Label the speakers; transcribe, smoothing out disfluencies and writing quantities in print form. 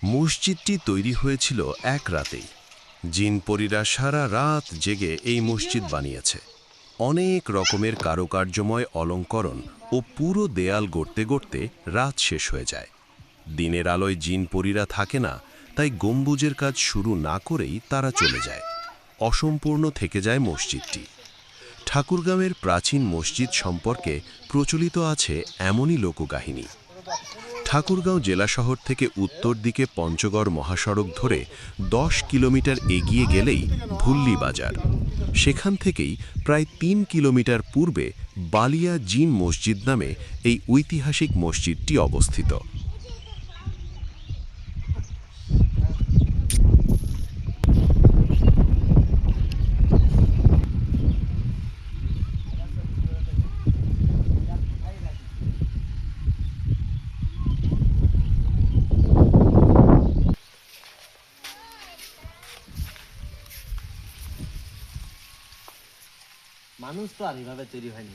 Speaker 1: মসজিদটি তৈরি হয়েছিল এক রাতেই। জিনপরীরা সারা রাত জেগে এই মসজিদ বানিয়েছে। অনেক রকমের কারুকার্যময় অলঙ্করণ ও পুরো দেয়াল গড়তে গড়তে রাত শেষ হয়ে যায়। দিনের আলোয় জিনপরীরা থাকে না, তাই গম্বুজের কাজ শুরু না করেই তারা চলে যায়। অসম্পূর্ণ থেকে যায় মসজিদটি। ঠাকুরগাঁওয়ের প্রাচীন মসজিদ সম্পর্কে প্রচলিত আছে এমনই লোককাহিনী। ঠাকুরগাঁও জেলা শহর থেকে উত্তর দিকে পঞ্চগড় মহাসড়ক ধরে 10 কিলোমিটার এগিয়ে গেলেই ভুল্লি বাজার। সেখান থেকেই প্রায় 3 কিলোমিটার পূর্বে বালিয়া জিন মসজিদ নামে এই ঐতিহাসিক মসজিদটি অবস্থিত।
Speaker 2: মানুষ তো আর এভাবে তৈরি হয়নি।